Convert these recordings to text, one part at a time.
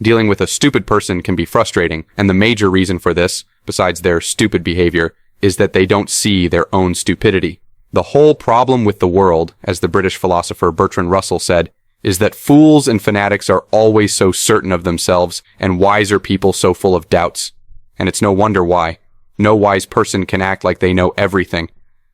Dealing with a stupid person can be frustrating, and the major reason for this, besides their stupid behavior, is that they don't see their own stupidity. The whole problem with the world, as the British philosopher Bertrand Russell said, is that fools and fanatics are always so certain of themselves, and wiser people so full of doubts. And it's no wonder why. No wise person can act like they know everything.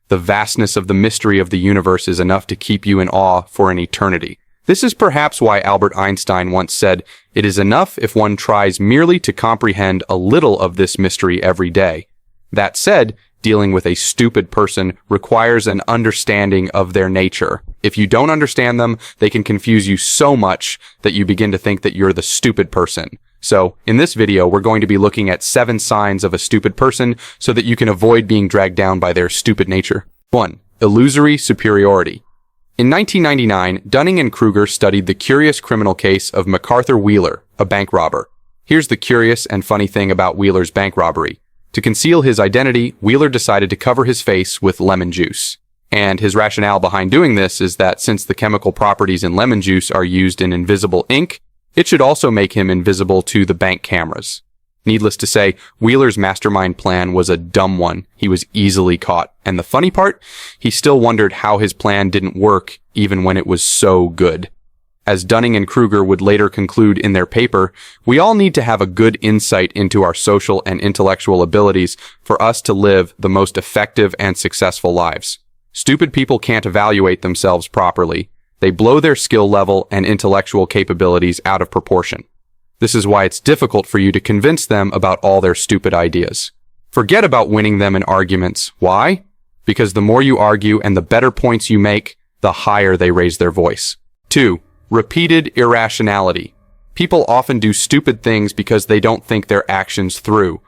The vastness of the mystery of the universe is enough to keep you in awe for an eternity. This is perhaps why Albert Einstein once said, "It is enough if one tries merely to comprehend a little of this mystery every day." That said, dealing with a stupid person requires an understanding of their nature. If you don't understand them, they can confuse you so much that you begin to think that you're the stupid person. So, in this video, we're going to be looking at 7 signs of a stupid person so that you can avoid being dragged down by their stupid nature. 1. Illusory superiority. In 1999, Dunning-Kruger studied the curious criminal case of MacArthur Wheeler, a bank robber. Here's the curious and funny thing about Wheeler's bank robbery. To conceal his identity, Wheeler decided to cover his face with lemon juice. And his rationale behind doing this is that since the chemical properties in lemon juice are used in invisible ink, it should also make him invisible to the bank cameras. Needless to say, Wheeler's mastermind plan was a dumb one. He was easily caught. And the funny part? He still wondered how his plan didn't work, even when it was so good. As Dunning-Kruger would later conclude in their paper, we all need to have a good insight into our social and intellectual abilities for us to live the most effective and successful lives. Stupid people can't evaluate themselves properly. They blow their skill level and intellectual capabilities out of proportion. This is why it's difficult for you to convince them about all their stupid ideas. Forget about winning them in arguments. Why? Because the more you argue and the better points you make, the higher they raise their voice. 2. Repeated irrationality. People often do stupid things because they don't think their actions through.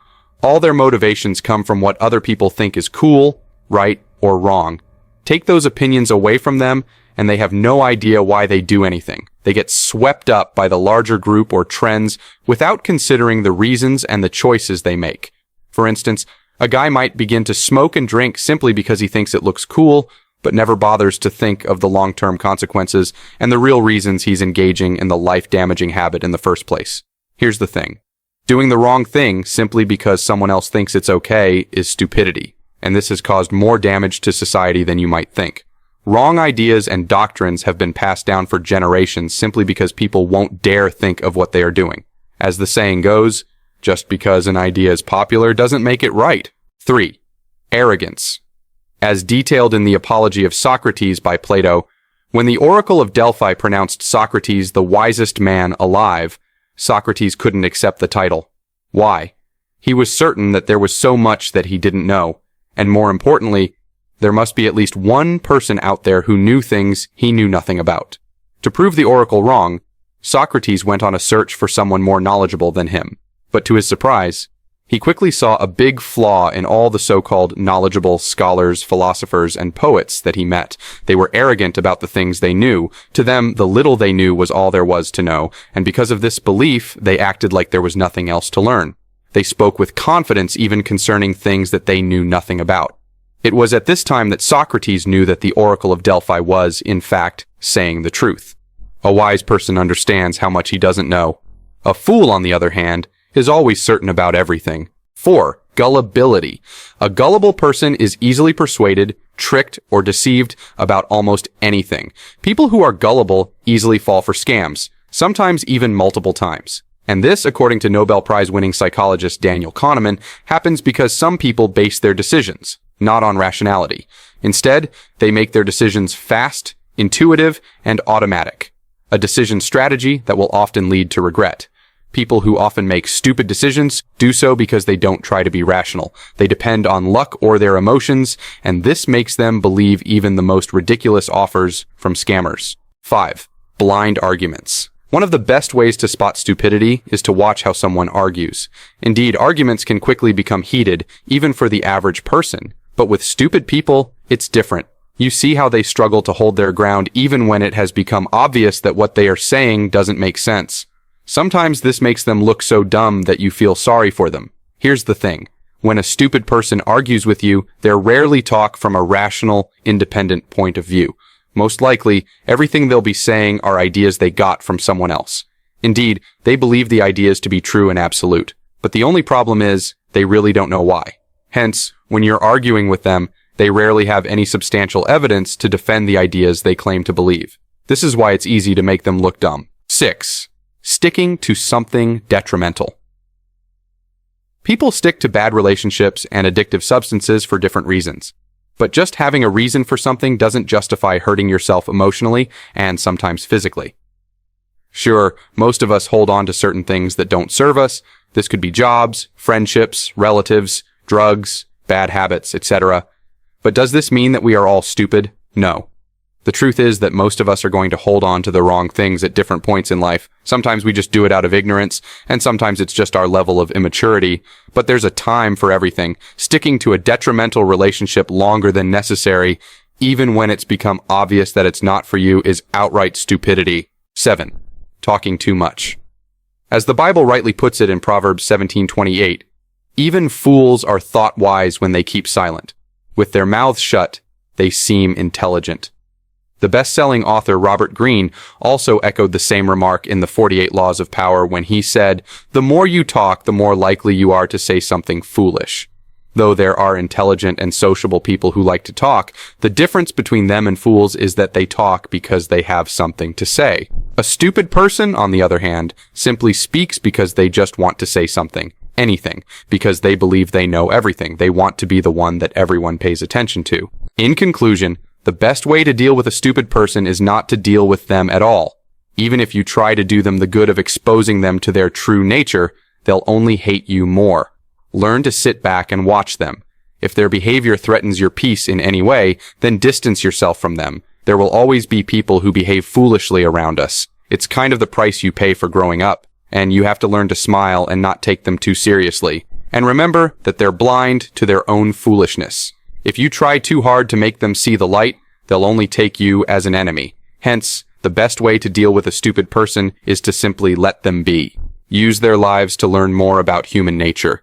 All their motivations come from what other people think is cool, right, or wrong. Take those opinions away from them, and they have no idea why they do anything. They get swept up by the larger group or trends without considering the reasons and the choices they make. For instance, a guy might begin to smoke and drink simply because he thinks it looks cool, but never bothers to think of the long-term consequences and the real reasons he's engaging in the life-damaging habit in the first place. Here's the thing. Doing the wrong thing simply because someone else thinks it's okay is stupidity, and this has caused more damage to society than you might think. Wrong ideas and doctrines have been passed down for generations simply because people won't dare think of what they are doing. As the saying goes, just because an idea is popular doesn't make it right. 3. Arrogance. As detailed in the Apology of Socrates by Plato, when the Oracle of Delphi pronounced Socrates the wisest man alive, Socrates couldn't accept the title. Why? He was certain that there was so much that he didn't know, and more importantly, there must be at least one person out there who knew things he knew nothing about. To prove the oracle wrong, Socrates went on a search for someone more knowledgeable than him. But to his surprise, he quickly saw a big flaw in all the so-called knowledgeable scholars, philosophers, and poets that he met. They were arrogant about the things they knew. To them, the little they knew was all there was to know, and because of this belief, they acted like there was nothing else to learn. They spoke with confidence even concerning things that they knew nothing about. It was at this time that Socrates knew that the Oracle of Delphi was, in fact, saying the truth. A wise person understands how much he doesn't know. A fool, on the other hand, is always certain about everything. 4. Gullibility. A gullible person is easily persuaded, tricked, or deceived about almost anything. People who are gullible easily fall for scams, sometimes even multiple times. And this, according to Nobel Prize-winning psychologist Daniel Kahneman, happens because some people base their decisions not on rationality. Instead, they make their decisions fast, intuitive, and automatic. A decision strategy that will often lead to regret. People who often make stupid decisions do so because they don't try to be rational. They depend on luck or their emotions, and this makes them believe even the most ridiculous offers from scammers. 5. Blind arguments. One of the best ways to spot stupidity is to watch how someone argues. Indeed, arguments can quickly become heated, even for the average person. But with stupid people, it's different. You see how they struggle to hold their ground even when it has become obvious that what they are saying doesn't make sense. Sometimes this makes them look so dumb that you feel sorry for them. Here's the thing. When a stupid person argues with you, they'll rarely talk from a rational, independent point of view. Most likely, everything they'll be saying are ideas they got from someone else. Indeed, they believe the ideas to be true and absolute. But the only problem is, they really don't know why. Hence, when you're arguing with them, they rarely have any substantial evidence to defend the ideas they claim to believe. This is why it's easy to make them look dumb. 6. Sticking to something detrimental. People stick to bad relationships and addictive substances for different reasons. But just having a reason for something doesn't justify hurting yourself emotionally and sometimes physically. Sure, most of us hold on to certain things that don't serve us. This could be jobs, friendships, relatives, drugs, bad habits, etc. But does this mean that we are all stupid? No. The truth is that most of us are going to hold on to the wrong things at different points in life. Sometimes we just do it out of ignorance, and sometimes it's just our level of immaturity. But there's a time for everything. Sticking to a detrimental relationship longer than necessary, even when it's become obvious that it's not for you, is outright stupidity. 7. Talking too much. As the Bible rightly puts it in Proverbs 17:28, even fools are thought wise when they keep silent. With their mouths shut, they seem intelligent. The best-selling author Robert Greene also echoed the same remark in the 48 Laws of Power when he said, "The more you talk, the more likely you are to say something foolish." Though there are intelligent and sociable people who like to talk, the difference between them and fools is that they talk because they have something to say. A stupid person, on the other hand, simply speaks because they just want to say something, anything, because they believe they know everything. They want to be the one that everyone pays attention to. In conclusion, the best way to deal with a stupid person is not to deal with them at all. Even if you try to do them the good of exposing them to their true nature, they'll only hate you more. Learn to sit back and watch them. If their behavior threatens your peace in any way, then distance yourself from them. There will always be people who behave foolishly around us. It's kind of the price you pay for growing up, and you have to learn to smile and not take them too seriously. And remember that they're blind to their own foolishness. If you try too hard to make them see the light, they'll only take you as an enemy. Hence, the best way to deal with a stupid person is to simply let them be. Use their lives to learn more about human nature.